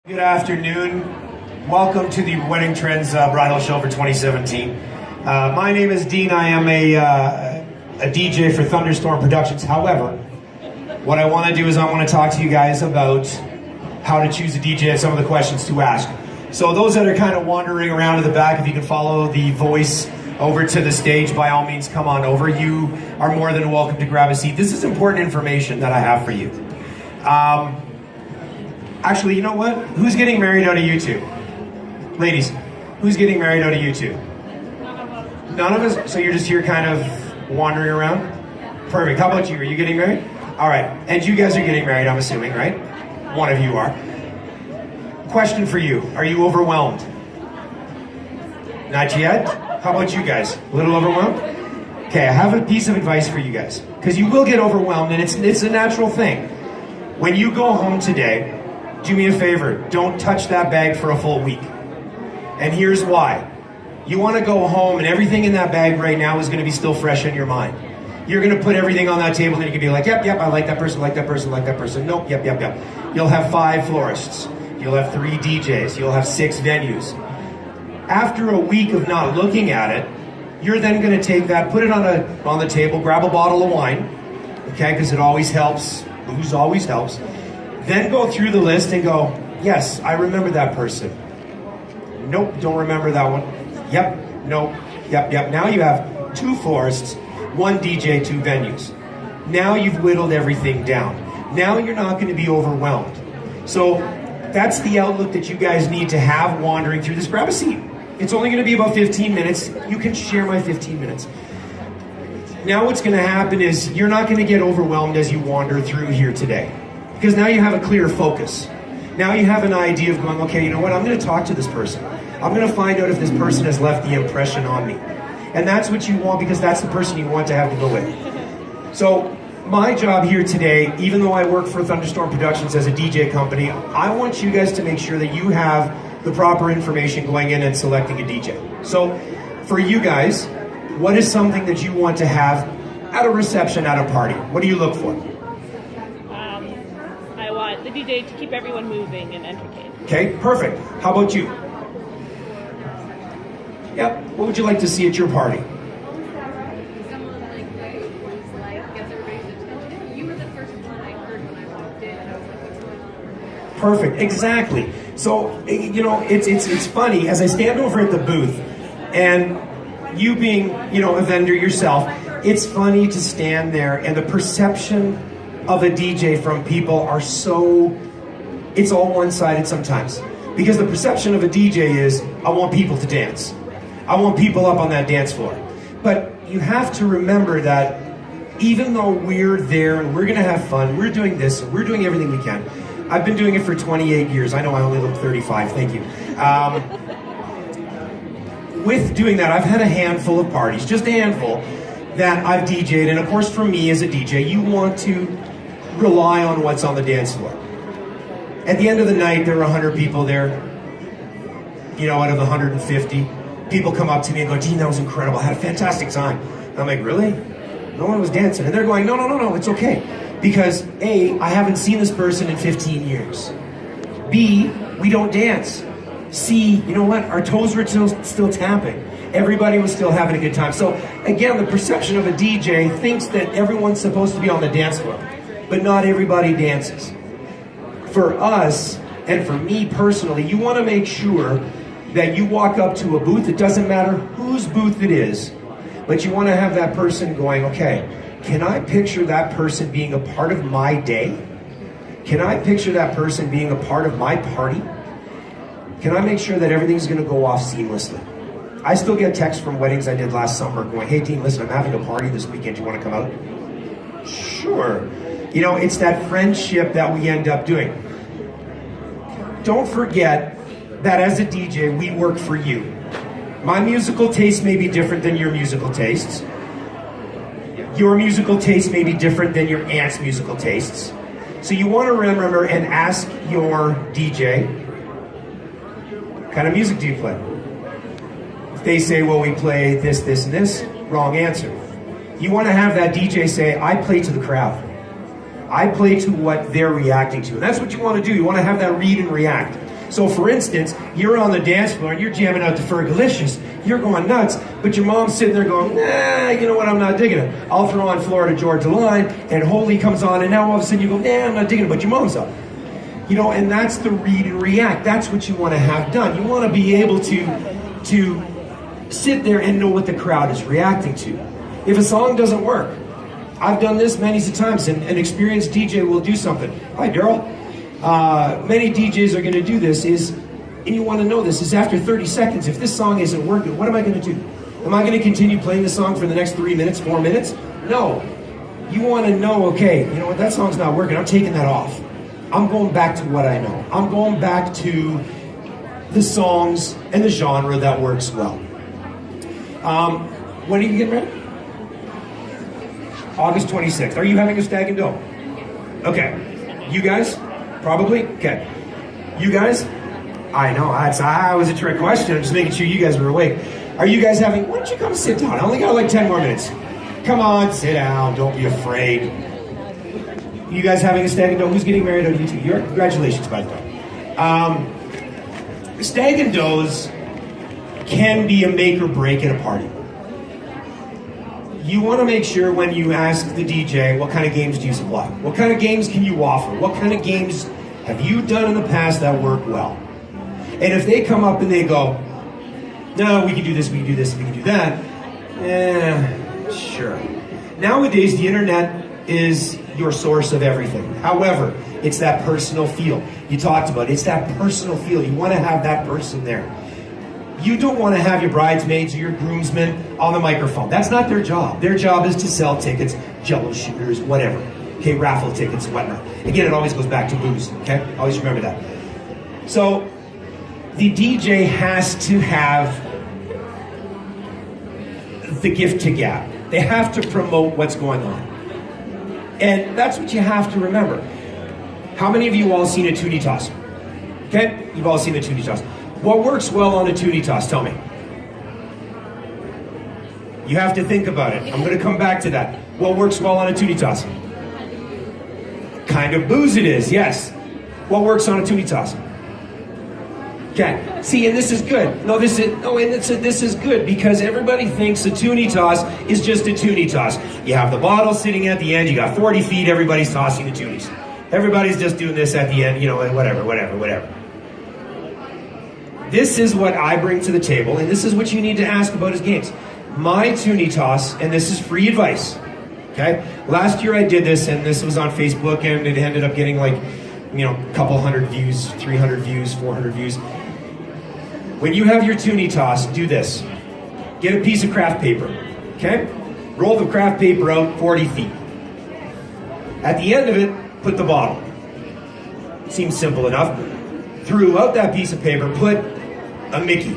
Good afternoon. Welcome to the Wedding Trends Bridal Show for 2017. My name is Dean. I am a DJ for ThunderStorm Productions. However, what I want to do is I want to talk to you guys about how to choose a DJ and some of the questions to ask. So those that are kind of wandering around in the back, if you can follow the voice over to the stage, by all means come on over. You are more than welcome to grab a seat. This is important information that I have for you. Actually, you know what? Who's getting married out of you two? Ladies, who's getting married out of you two? None of us? So you're just here kind of wandering around? Perfect. How about you? Are you getting married? All right. And you guys are getting married, I'm assuming, right? One of you are. Question for you. Are you overwhelmed? Not yet? How about you guys? A little overwhelmed? Okay, I have a piece of advice for you guys. Because you will get overwhelmed, and it's a natural thing. When you go home today, do me a favor, don't touch that bag for a full week. And here's why. You want to go home and everything in that bag right now is going to be still fresh in your mind. You're going to put everything on that table and you can be like, yep, I like that person, like that person, like that person. Nope, yep. You'll have 5 florists. You'll have 3 DJs. You'll have 6 venues. After a week of not looking at it, you're then going to take that, put it on the table, grab a bottle of wine, okay, because it always helps. Booze always helps. Then go through the list and go, yes, I remember that person. Nope, don't remember that one. Yep, nope, yep. Now you have 2 florists, 1 DJ, 2 venues. Now you've whittled everything down. Now you're not going to be overwhelmed. So that's the outlook that you guys need to have wandering through this. Grab a seat. It's only going to be about 15 minutes. You can share my 15 minutes. Now what's going to happen is you're not going to get overwhelmed as you wander through here today. Because now you have a clear focus. Now you have an idea of going, okay, you know what, I'm going to talk to this person. I'm going to find out if this person has left the impression on me. And that's what you want, because that's the person you want to have to go with. So my job here today, even though I work for ThunderStorm Productions as a DJ company, I want you guys to make sure that you have the proper information going in and selecting a DJ. So for you guys, what is something that you want to have at a reception, at a party? What do you look for? I want the DJ to keep everyone moving and entertained. Okay, perfect. How about you? Yep. What would you like to see at your party? Someone gets everybody's attention. You were the first one I heard when I walked in, and I was like, what's going on? Perfect. Exactly. So, you know, it's funny, as I stand over at the booth, and you being, you know, a vendor yourself, it's funny to stand there, and the perception of a DJ from people are so, it's all one-sided sometimes. Because the perception of a DJ is, I want people to dance. I want people up on that dance floor. But you have to remember that even though we're there and we're gonna have fun, we're doing this, we're doing everything we can. I've been doing it for 28 years. I know I only look 35, thank you. With doing that, I've had a handful of parties, just a handful, that I've DJ'd. And of course, for me as a DJ, you want to rely on what's on the dance floor. At the end of the night, there are 100 people there. You know, out of the 150, people come up to me and go, Dean, that was incredible. I had a fantastic time. And I'm like, really? No one was dancing. And they're going, no, it's okay. Because A, I haven't seen this person in 15 years. B, we don't dance. C, you know what? Our toes were still tapping. Everybody was still having a good time. So again, the perception of a DJ thinks that everyone's supposed to be on the dance floor. But not everybody dances. For us, and for me personally, you want to make sure that you walk up to a booth. It doesn't matter whose booth it is, but you want to have that person going, okay, can I picture that person being a part of my day? Can I picture that person being a part of my party? Can I make sure that everything's going to go off seamlessly? I still get texts from weddings I did last summer going, hey Dean, listen, I'm having a party this weekend. Do you want to come out? Sure. You know, it's that friendship that we end up doing. Don't forget that as a DJ, we work for you. My musical taste may be different than your musical tastes. Your musical taste may be different than your aunt's musical tastes. So you want to remember and ask your DJ, what kind of music do you play? If they say, well, we play this, and this, wrong answer. You want to have that DJ say, I play to the crowd. I play to what they're reacting to. And that's what you want to do. You want to have that read and react. So for instance, you're on the dance floor and you're jamming out to Fergalicious. You're going nuts, but your mom's sitting there going, nah, you know what, I'm not digging it. I'll throw on Florida Georgia Line, and Holy comes on, and now all of a sudden you go, nah, I'm not digging it, but your mom's up. You know, and that's the read and react. That's what you want to have done. You want to be able to sit there and know what the crowd is reacting to. If a song doesn't work, I've done this many times, and an experienced DJ will do something. Hi, Daryl. Many DJs are going to do this, and you want to know this, is after 30 seconds, if this song isn't working, what am I going to do? Am I going to continue playing the song for the next 3 minutes, 4 minutes? No. You want to know, okay, you know what, that song's not working, I'm taking that off. I'm going back to what I know. I'm going back to the songs and the genre that works well. When are you getting ready? August 26th. Are you having a stag and doe? Okay. You guys? Probably? Okay. You guys? I know, that was a trick question. I'm just making sure you guys were awake. Are you guys having, why don't you come sit down? I only got like 10 more minutes. Come on, sit down, don't be afraid. You guys having a stag and doe? Who's getting married on YouTube? Congratulations, by the way. Stag and does can be a make or break at a party. You want to make sure when you ask the DJ, what kind of games do you supply? What kind of games can you offer? What kind of games have you done in the past that work well? And if they come up and they go, no, we can do this, we can do this, we can do that, sure. Nowadays, the internet is your source of everything. However, it's that personal feel you talked about. It's that personal feel. You want to have that person there. You don't want to have your bridesmaids or your groomsmen on the microphone. That's not their job. Their job is to sell tickets, jello shooters, whatever. Okay, raffle tickets, whatnot. Again, it always goes back to booze, okay? Always remember that. So, the DJ has to have the gift to gab. They have to promote what's going on. And that's what you have to remember. How many of you all seen a toonie toss? Okay, you've all seen a toonie toss. What works well on a toonie toss? Tell me. You have to think about it. I'm going to come back to that. What works well on a toonie toss? Kind of booze it is, yes. What works on a toonie toss? Okay. See, and this is good. This is good because everybody thinks a toonie toss is just a toonie toss. You have the bottle sitting at the end. You got 40 feet. Everybody's tossing the toonies. Everybody's just doing this at the end. You know, whatever. This is what I bring to the table, and this is what you need to ask about his games. My toonie toss, and this is free advice. Okay. Last year I did this, and this was on Facebook, and it ended up getting like, a couple hundred views, 300 views, 400 views. When you have your toonie toss, do this. Get a piece of craft paper, okay? Roll the craft paper out 40 feet. At the end of it, put the bottle. Seems simple enough. Throughout that piece of paper, put a Mickey.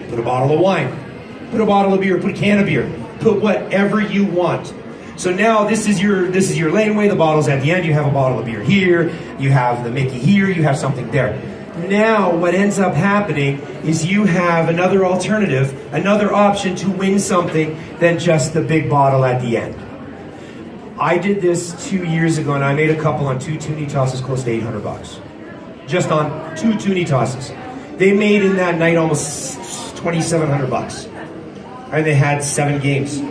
Put a bottle of wine. Put a bottle of beer. Put a can of beer. Put whatever you want. So now this is your laneway. The bottle's at the end. You have a bottle of beer here. You have the Mickey here. You have something there. Now, what ends up happening is you have another alternative, another option to win something than just the big bottle at the end. I did this 2 years ago, and I made a couple on 2 toonie tosses close to $800. Just on 2 toonie tosses. They made in that night almost $2,700. And they had 7 games.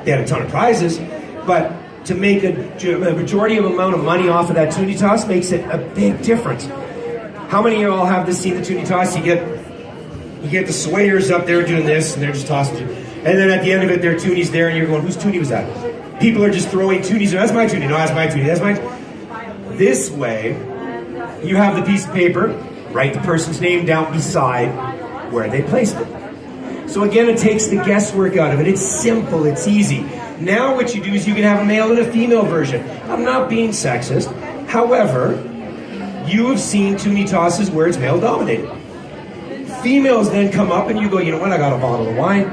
They had a ton of prizes, but to make a majority of amount of money off of that toonie toss makes it a big difference. How many of you all have this seen the toonie toss? You get the swayers up there doing this, and they're just tossing you. And then at the end of it, their toonies there, and you're going, whose toonie was that? People are just throwing toonies. That's my toonie. No, that's my toonie. That's my toonie. This way, you have the piece of paper, write the person's name down beside where they placed it. So again, it takes the guesswork out of it. It's simple. It's easy. Now what you do is you can have a male and a female version. I'm not being sexist. However, you have seen toonie tosses where it's male dominated. Females then come up and you go, you know what, I got a bottle of wine,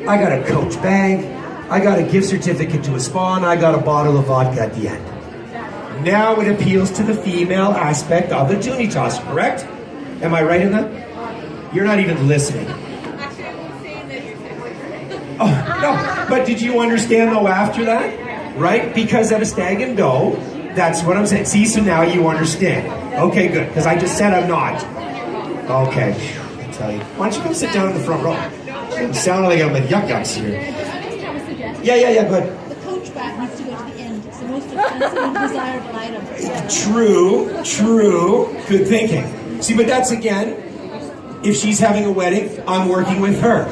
I got a Coach bag, I got a gift certificate to a spa, and I got a bottle of vodka at the end. Now it appeals to the female aspect of the toonie toss, correct? Am I right in that? You're not even listening. Actually, I was saying that you're saying. Oh, no, but did you understand though after that? Right? Because at a stag and doe, that's what I'm saying. See, so now you understand. Okay, good, because I just said I'm not. Okay, I tell you. Why don't you come sit down in the front row? I'm sounding like I'm at Yuck Yucks here. I just have a suggestion. Yeah, go ahead. The coach bag needs to go to the end. It's the most expensive and desirable item. True. Good thinking. See, but that's again, if she's having a wedding, I'm working with her.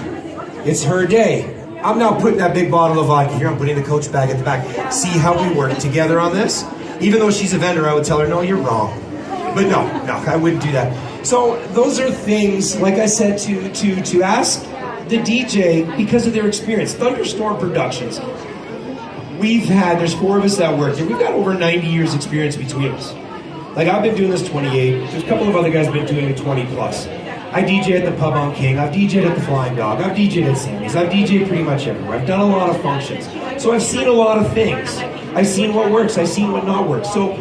It's her day. I'm not putting that big bottle of vodka here. I'm putting the coach bag at the back. See how we work together on this? Even though she's a vendor, I would tell her, no, you're wrong. But no, I wouldn't do that. So those are things, like I said, to ask the DJ because of their experience. ThunderStorm Productions. There's 4 of us that work here. We've got over 90 years experience between us. Like, I've been doing this 28. There's a couple of other guys been doing it 20 plus. I DJ at the Pub on King. I've DJed at the Flying Dog. I've DJed at Sammy's. I've DJed pretty much everywhere. I've done a lot of functions. So I've seen a lot of things. I've seen what works. I've seen what not works. So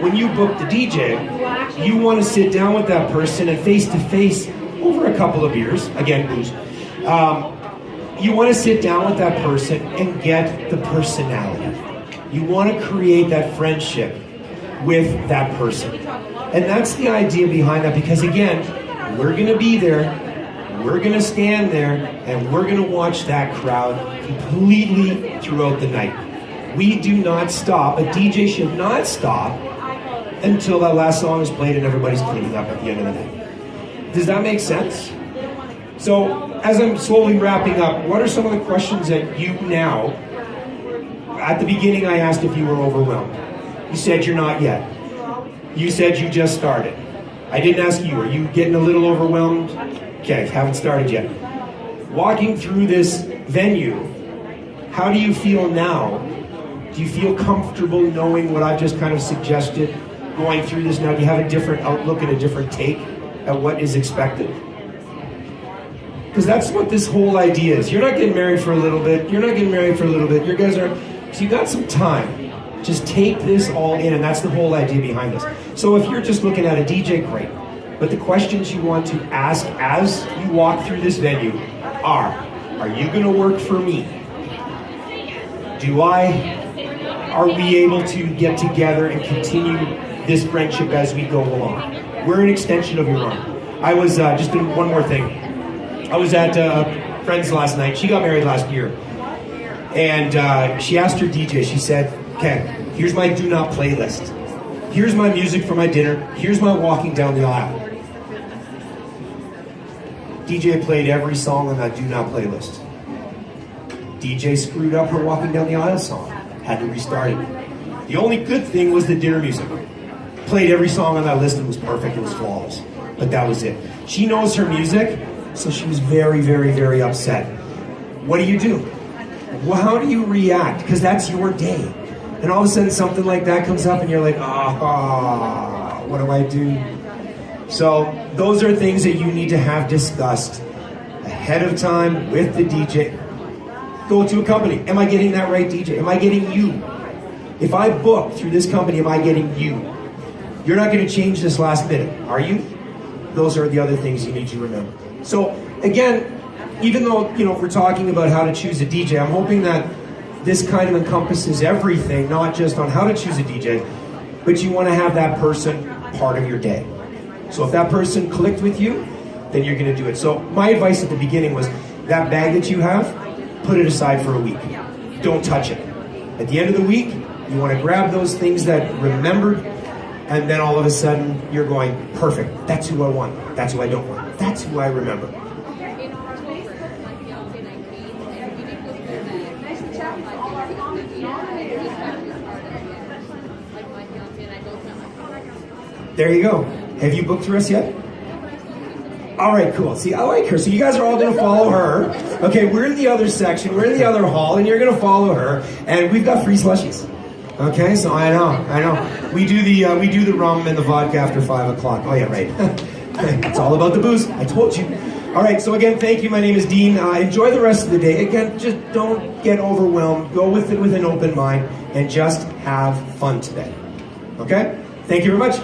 when you book the DJ, you want to sit down with that person and face to face over a couple of beers. Again, booze. You want to sit down with that person and get the personality. You want to create that friendship with that person. And that's the idea behind that, because again, we're going to be there, we're going to stand there, and we're going to watch that crowd completely throughout the night. We do not stop. A DJ should not stop until that last song is played and everybody's cleaning up at the end of the night. Does that make sense? So, as I'm slowly wrapping up, what are some of the questions that you now, at the beginning I asked if you were overwhelmed. You said you're not yet. You said you just started. I didn't ask you, are you getting a little overwhelmed? Okay, haven't started yet. Walking through this venue, how do you feel now? Do you feel comfortable knowing what I've just kind of suggested? Going through this now, do you have a different outlook and a different take at what is expected? Because that's what this whole idea is. You're not getting married for a little bit. You're not getting married for a little bit. You guys are, so you got some time. Just take this all in, and that's the whole idea behind this. So if you're just looking at a DJ, great. But the questions you want to ask as you walk through this venue are you going to work for me? Are we able to get together and continue this friendship as we go along? We're an extension of your arm. I was, just doing one more thing. I was at a friend's last night. She got married last year. And she asked her DJ, she said, okay, here's my do not playlist. Here's my music for my dinner. Here's my walking down the aisle. DJ played every song on that do not playlist. DJ screwed up her walking down the aisle song. Had to restart it. The only good thing was the dinner music. Played every song on that list and was perfect. It was flawless. But that was it. She knows her music, so she was very, very, very upset. What do? Well, how do you react? Because that's your day. And all of a sudden something like that comes up and you're like, what do I do? So those are things that you need to have discussed ahead of time with the DJ. Go to a company. Am I getting that right DJ? Am I getting you? If I book through this company, am I getting you? You're not going to change this last minute, are you? Those are the other things you need to remember. So again, even though we're talking about how to choose a DJ, I'm hoping that this kind of encompasses everything, not just on how to choose a DJ, but you want to have that person part of your day. So if that person clicked with you, then you're going to do it. So my advice at the beginning was that bag that you have, put it aside for a week. Don't touch it. At the end of the week, you want to grab those things that remembered, and then all of a sudden you're going, perfect. That's who I want. That's who I don't want. That's who I remember. There you go. Have you booked through us yet? All right, cool. See, I like her. So you guys are all going to follow her. Okay, we're in the other section. We're in the other hall, and you're going to follow her. And we've got free slushies. Okay, so I know. We do the rum and the vodka after 5 o'clock. Oh yeah, right. It's all about the booze. I told you. All right, so again, thank you. My name is Dean. Enjoy the rest of the day. Again, just don't get overwhelmed. Go with it with an open mind, and just have fun today. Okay? Thank you very much.